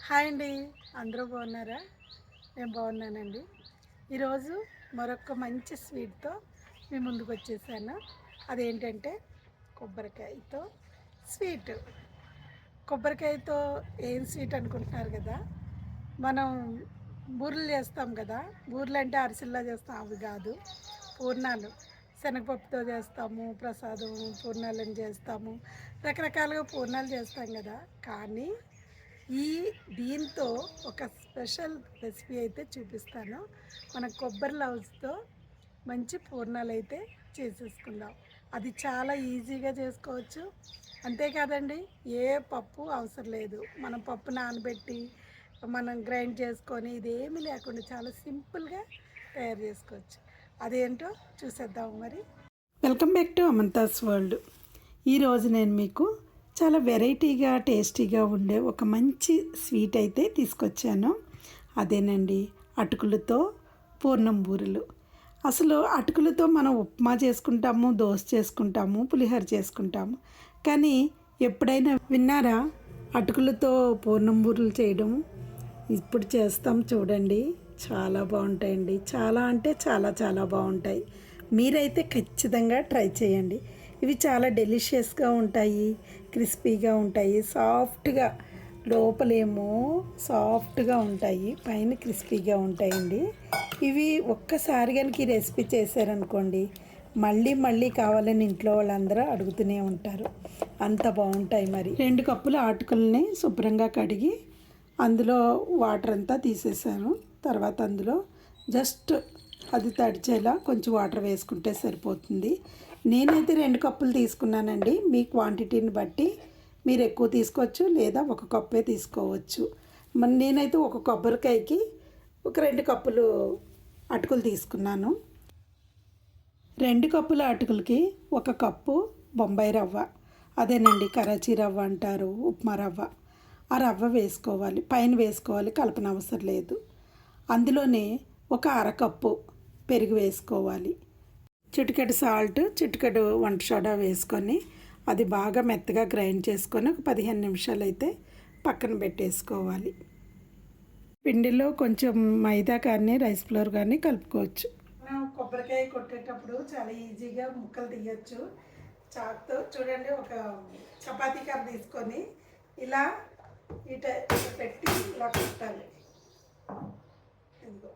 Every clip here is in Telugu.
హాయ్ అండి, అందరూ బాగున్నారా? నేను బాగున్నానండి. ఈరోజు మరొక మంచి స్వీట్తో మీ ముందుకు వచ్చేసాను. అదేంటంటే కొబ్బరికాయతో స్వీట్. కొబ్బరికాయతో ఏం స్వీట్ అనుకుంటున్నారు కదా? మనం బూరెలు చేస్తాం కదా, బూరెలు అంటే అరిసెల్లా చేస్తాం, అవి కాదు, పూర్ణాలు. శనగపప్పుతో చేస్తాము, ప్రసాదం పూర్ణాలను చేస్తాము, రకరకాలుగా పూర్ణాలు చేస్తాం కదా. కానీ ఈ దీంతో ఒక స్పెషల్ రెసిపీ అయితే చూపిస్తాను. మన కొబ్బరి లవ్స్తో మంచి పూర్ణాలు అయితే చేసేసుకుందాం. అది చాలా ఈజీగా చేసుకోవచ్చు. అంతేకాదండి, ఏ పప్పు అవసరం లేదు. మనం పప్పు నానబెట్టి మనం గ్రైండ్ చేసుకొని ఇదేమీ లేకుండా చాలా సింపుల్గా తయారు చేసుకోవచ్చు. అదేంటో చూసేద్దాం మరి. Welcome back to Amantha's world. ఈరోజు నేను మీకు చాలా వెరైటీగా టేస్టీగా ఉండే ఒక మంచి స్వీట్ అయితే తీసుకొచ్చాను. అదేనండి అటుకులతో పూర్ణం బూరెలు. అసలు అటుకులతో మనం ఉప్మా చేసుకుంటాము, దోశ చేసుకుంటాము, పులిహోర చేసుకుంటాము. కానీ ఎప్పుడైనా విన్నారా అటుకులతో పూర్ణం బూరెలు చేయడం? ఇప్పుడు చేస్తాం చూడండి, చాలా బాగుంటాయండి. చాలా అంటే చాలా చాలా బాగుంటాయి. మీరైతే ఖచ్చితంగా ట్రై చేయండి. ఇవి చాలా డెలిషియస్గా ఉంటాయి, క్రిస్పీగా ఉంటాయి, సాఫ్ట్గా, లోపలేమో సాఫ్ట్గా ఉంటాయి, పైన క్రిస్పీగా ఉంటాయండి. ఇవి ఒక్కసారి కనుక ఈ రెసిపీ చేశారనుకోండి, మళ్ళీ మళ్ళీ కావాలని ఇంట్లో వాళ్ళందరూ అడుగుతూనే ఉంటారు. అంత బాగుంటాయి. మరి 2 కప్పుల ఆటుకల్ని శుభ్రంగా కడిగి అందులో వాటర్ అంతా తీసేసాను. తర్వాత అందులో జస్ట్ అది తడిచేలా కొంచెం వాటర్ వేసుకుంటే సరిపోతుంది. నేనైతే 2 కప్పులు తీసుకున్నానండి. మీ క్వాంటిటీని బట్టి మీరు ఎక్కువ తీసుకోవచ్చు, లేదా 1 కప్పే తీసుకోవచ్చు. నేనైతే ఒక కొబ్బరికాయకి ఒక 2 కప్పులు అటుకులు తీసుకున్నాను. 2 కప్పుల అటుకులకి 1 కప్పు బొంబాయి రవ్వ, అదేనండి కరాచీ రవ్వ అంటారు, ఉప్మా రవ్వ. ఆ రవ్వ వేసుకోవాలి, పైన వేసుకోవాలి, కలపన అవసరం లేదు. అందులోనే ఒక అరకప్పు పెరుగు వేసుకోవాలి, చిటికెడు సాల్ట్, చిటికెడు వంట సోడా వేసుకొని అది బాగా మెత్తగా గ్రైండ్ చేసుకొని ఒక 15 నిమిషాలు అయితే పక్కన పెట్టేసుకోవాలి. పిండిలో కొంచెం మైదా కానీ రైస్ ఫ్లోర్ కానీ కలుపుకోవచ్చు. మనం కొబ్బరికాయ కొట్టేటప్పుడు చాలా ఈజీగా ముక్కలు తీయచ్చు. చాకుతో చూడండి, ఒక చపాతీ కర్ర తీసుకొని ఇలా ఇట పెట్టి ఇలా కొట్టాలి. ఇదిగో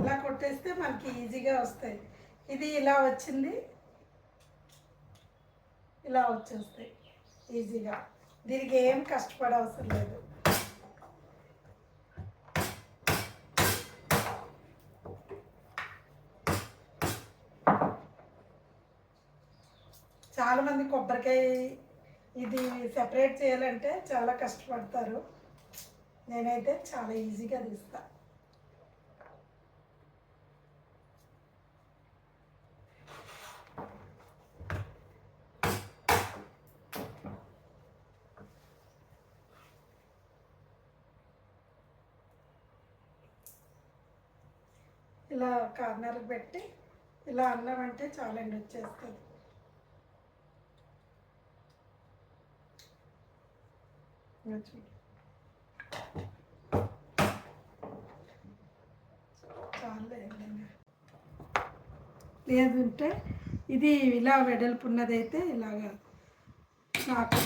ఇలా కొట్టేస్తే మనకి ఈజీగా వస్తాయి. ఇది ఇలా వచ్చింది, ఇలా వచ్చేస్తాయి ఈజీగా. దీనికి ఏం కష్టపడే అవసరం లేదు. చాలామంది కొబ్బరికాయ ఇది సెపరేట్ చేయాలంటే చాలా కష్టపడతారు. నేనైతే చాలా ఈజీగా తీస్తాను. ఇలా కార్నర్కి పెట్టి ఇలా అన్నామంటే చాలండి, వచ్చేస్తుంది. లేదంటే ఇది ఇలా వెడల్పు ఉన్నదైతే ఇలాగా చాకు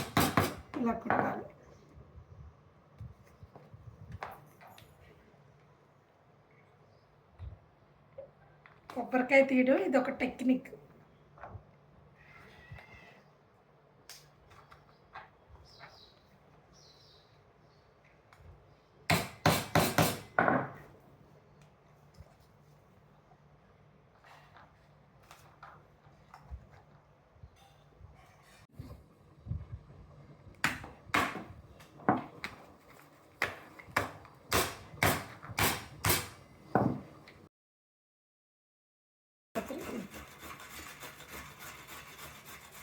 ఇలా కుట్టాలి. కొబ్బరికాయ తీయడం ఇది ఒక టెక్నిక్.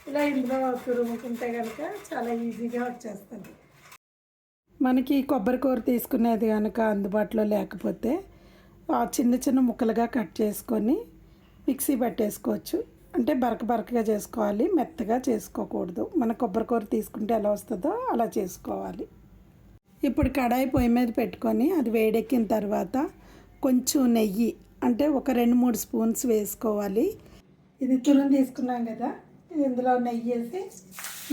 ఇలా ఇందులో తురుముకుంటే కనుక చాలా ఈజీగా వచ్చేస్తుంది. మనకి కొబ్బరి కూర తీసుకునేది కనుక అందుబాటులో లేకపోతే చిన్న చిన్న ముక్కలుగా కట్ చేసుకొని మిక్సీ పట్టేసుకోవచ్చు. అంటే బరక బరకగా చేసుకోవాలి, మెత్తగా చేసుకోకూడదు. మన కొబ్బరి కూర తీసుకుంటే ఎలా వస్తుందో అలా చేసుకోవాలి. ఇప్పుడు కడాయి పొయ్యి మీద పెట్టుకొని అది వేడెక్కిన తర్వాత కొంచెం నెయ్యి అంటే ఒక 2-3 స్పూన్స్ వేసుకోవాలి. ఇది తురుము తీసుకున్నాం కదా, ఇది ఇందులో నెయ్యి వేసి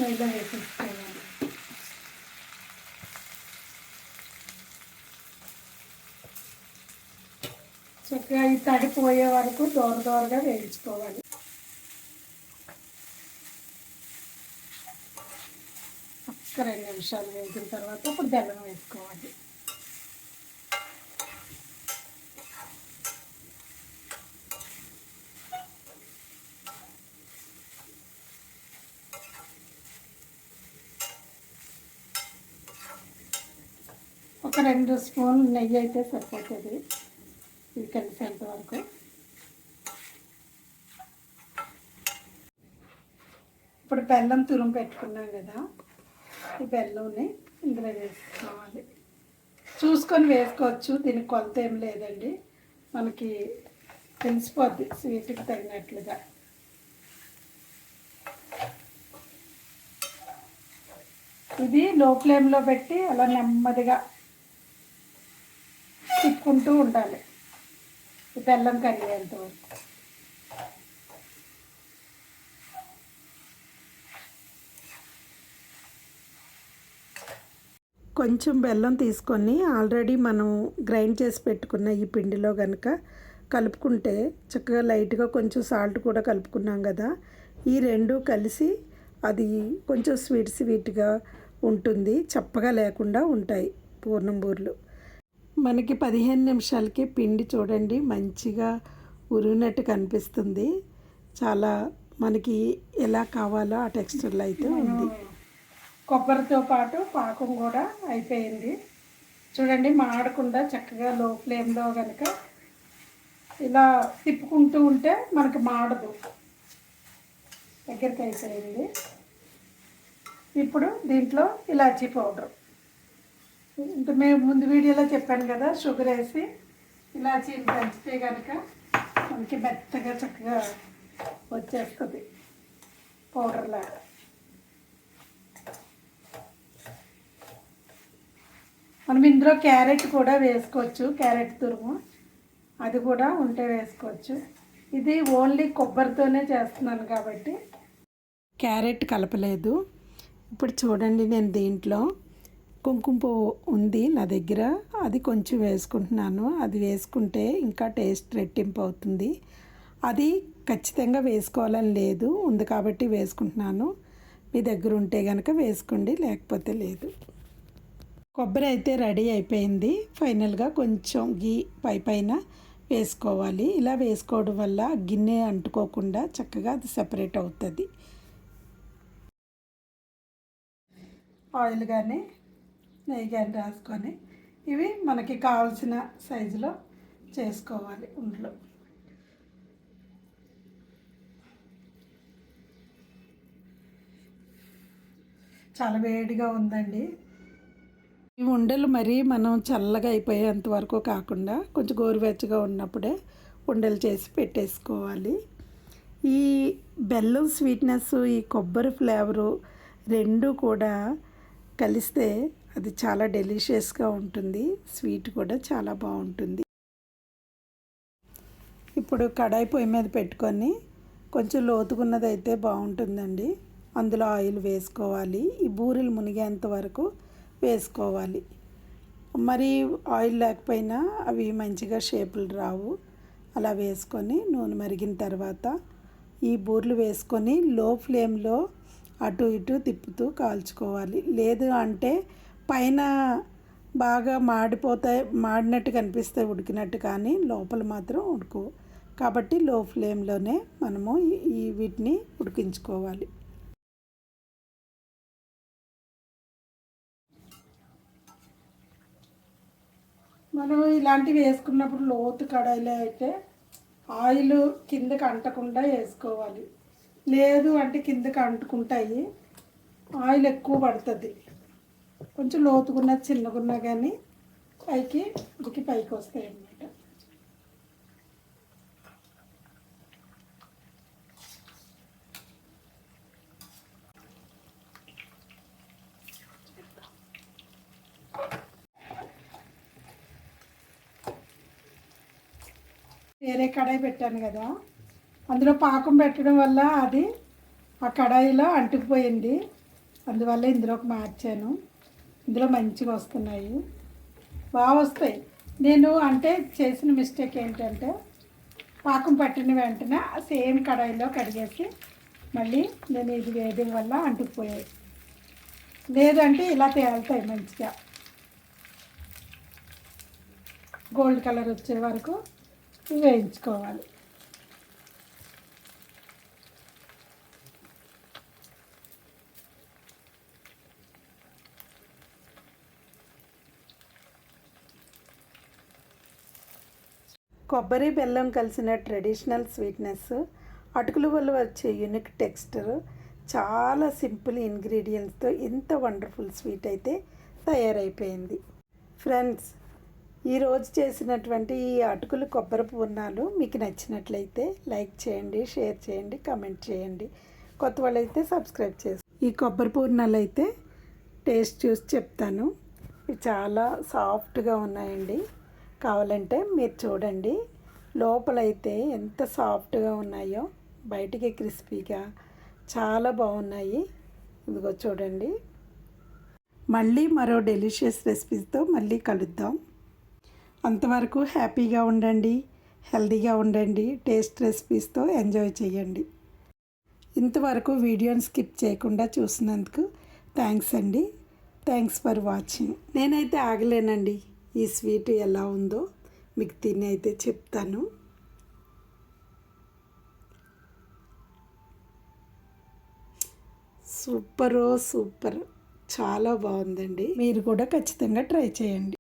నెయ్యిలో వేసేసుకోవాలి. చక్కగా ఈ తడిపోయే వరకు దోరగా వేయించుకోవాలి. ఒక్క 2 నిమిషాలు వేసిన తర్వాత ఇప్పుడు బెల్లం వేసుకోవాలి. ఒక 2 స్పూన్లు నెయ్యి అయితే సరిపోతుంది ఇది కలిసేంత వరకు. ఇప్పుడు బెల్లం తురుము పెట్టుకున్నాం కదా, ఈ బెల్లంని ఇందులో వేసుకోవాలి. చూసుకొని వేసుకోవచ్చు, దీనికి కొలత ఏం లేదండి, మనకి తెలిసిపోద్ది స్వీట్కి తగినట్లుగా. ఇది లో ఫ్లేమ్లో పెట్టి అలా నెమ్మదిగా తిప్పుకుంటూ ఉండాలి బెల్లం కరిగేంత వరకు. కొంచెం బెల్లం తీసుకొని ఆల్రెడీ మనం గ్రైండ్ చేసి పెట్టుకున్న ఈ పిండిలో కనుక కలుపుకుంటే చక్కగా లైట్గా కొంచెం సాల్ట్ కూడా కలుపుకున్నాం కదా, ఈ రెండు కలిసి అది కొంచెం స్వీట్గా ఉంటుంది, చప్పగా లేకుండా ఉంటాయి పూర్ణం బూరెలు. మనకి 15 నిమిషాలకి పిండి చూడండి మంచిగా ఉరిగినట్టు కనిపిస్తుంది. చాలా మనకి ఎలా కావాలో ఆ టెక్స్చర్లో అయితే ఉంది. కొబ్బరితో పాటు పాకం కూడా అయిపోయింది చూడండి, మాడకుండా చక్కగా లో ఫ్లేమ్లో కనుక ఇలా తిప్పుకుంటూ ఉంటే మనకి మాడదు, దగ్గరికి అయిపోయింది. ఇప్పుడు దీంట్లో ఇలాచీ పౌడర్, అంటే మేము ముందు వీడియోలో చెప్పాను కదా, షుగర్ వేసి ఇలాచీని పెంచితే కనుక మనకి మెత్తగా చక్కగా వచ్చేస్తుంది పౌడర్లాగా. మనం ఇందులో క్యారెట్ కూడా వేసుకోవచ్చు, క్యారెట్ తురుము అది కూడా ఉంటే వేసుకోవచ్చు. ఇది ఓన్లీ కొబ్బరితోనే చేస్తున్నాను కాబట్టి క్యారెట్ కలపలేదు. ఇప్పుడు చూడండి, నేను దీంట్లో కుంకుమ పువ్వు ఉంది నా దగ్గర, అది కొంచెం వేసుకుంటున్నాను. అది వేసుకుంటే ఇంకా టేస్ట్ రెట్టింపు అవుతుంది. అది ఖచ్చితంగా వేసుకోవాలని లేదు, ఉంది కాబట్టి వేసుకుంటున్నాను. మీ దగ్గర ఉంటే కనుక వేసుకోండి, లేకపోతే లేదు. కొబ్బరి అయితే రెడీ అయిపోయింది. ఫైనల్గా కొంచెం గీ పైన వేసుకోవాలి. ఇలా వేసుకోవడం వల్ల గిన్నె అంటుకోకుండా చక్కగా అది సెపరేట్ అవుతుంది. ఆయిల్ కానీ నెయ్యి కానీ రాసుకొని ఇవి మనకి కావాల్సిన సైజులో చేసుకోవాలి. ఉండలు చాలా వేడిగా ఉందండి. ఈ ఉండలు మరి మనం చల్లగా అయిపోయేంత వరకు కాకుండా కొంచెం గోరువెచ్చగా ఉన్నప్పుడే ఉండలు చేసి పెట్టేసుకోవాలి. ఈ బెల్లం స్వీట్నెస్, ఈ కొబ్బరి ఫ్లేవరు రెండు కూడా కలిస్తే అది చాలా డెలిషియస్గా ఉంటుంది, స్వీట్ కూడా చాలా బాగుంటుంది. ఇప్పుడు కడాయి పొయ్యి మీద పెట్టుకొని కొంచెం లోతుకున్నది అయితే బాగుంటుందండి, అందులో ఆయిల్ వేసుకోవాలి. ఈ బూరెలు మునిగేంత వరకు వేసుకోవాలి. మరి ఆయిల్ లేకపోయినా అవి మంచిగా షేపులు రావు. అలా వేసుకొని నూనె మరిగిన తర్వాత ఈ బూరెలు వేసుకొని లో ఫ్లేమ్లో అటు ఇటు తిప్పుతూ కాల్చుకోవాలి. లేదు అంటే పైన బాగా మాడిపోతాయి, మాడినట్టు కనిపిస్తాయి ఉడికినట్టు, కానీ లోపల మాత్రం ఉడకవు. కాబట్టి లో ఫ్లేమ్లోనే మనము వీటిని ఉడికించుకోవాలి. మనం ఇలాంటివి వేసుకున్నప్పుడు లోతు కడాయిలో అయితే ఆయిల్ కిందకి అంటకుండా వేసుకోవాలి. లేదు అంటే కిందకి అంటుకుంటాయి, ఆయిల్ ఎక్కువ పడుతుంది. కొంచెం లోతుకున్న చిన్నగున్నా కానీ పైకి వస్తాయి అన్నమాట. వేరే కడాయి పెట్టాను కదా, అందులో పాకం పెట్టడం వల్ల అది ఆ కడాయిలో అంటుకుపోయింది. అందువల్ల ఇందులోకి మార్చాను. ఇందులో మంచిగా వస్తున్నాయి, బాగా వస్తాయి. నేను అంటే చేసిన మిస్టేక్ ఏంటంటే పాకం పట్టిన వెంటనే సేమ్ కడాయిలో కడిగేసి మళ్ళీ నేను ఇది వేయడం వల్ల అంటుకుపోయాయి. లేదంటే ఇలా తేలుతాయి మంచిగా. గోల్డ్ కలర్ వచ్చే వరకు వేయించుకోవాలి. కొబ్బరి బెల్లం కలిసిన ట్రెడిషనల్ స్వీట్నెస్, అటుకుల వల్ల వచ్చే యూనిక్ టెక్స్చర్, చాలా సింపుల్ ఇంగ్రీడియంట్స్తో ఇంత వండర్ఫుల్ స్వీట్ అయితే తయారైపోయింది. ఫ్రెండ్స్, ఈరోజు చేసినటువంటి ఈ అటుకులు కొబ్బరి పూర్ణాలు మీకు నచ్చినట్లయితే లైక్ చేయండి, షేర్ చేయండి, కామెంట్ చేయండి. కొత్త వాళ్ళైతే సబ్స్క్రైబ్ చేసి. ఈ కొబ్బరి పూర్ణాలు అయితే టేస్ట్ చూసి చెప్తాను. ఇవి చాలా సాఫ్ట్గా ఉన్నాయండి. కావాలంటే మీరు చూడండి. లోపలైతే ఎంత సాఫ్ట్గా ఉన్నాయో, బయటికి క్రిస్పీగా చాలా బాగున్నాయి. ఇదిగో చూడండి. మళ్ళీ మరో డెలిషియస్ రెసిపీస్తో మళ్ళీ కలుద్దాం. అంతవరకు హ్యాపీగా ఉండండి, హెల్తీగా ఉండండి, టేస్ట్ రెసిపీస్తో ఎంజాయ్ చేయండి. ఇంతవరకు వీడియోని స్కిప్ చేయకుండా చూసినందుకు థ్యాంక్స్ అండి. Thanks for watching. నేనైతే ఆగలేనండి. ఈ స్వీట్ ఎలా ఉందో మీకు తిని అయితే చెప్తాను. సూపర్, చాలా బాగుందండి. మీరు కూడా ఖచ్చితంగా ట్రై చేయండి.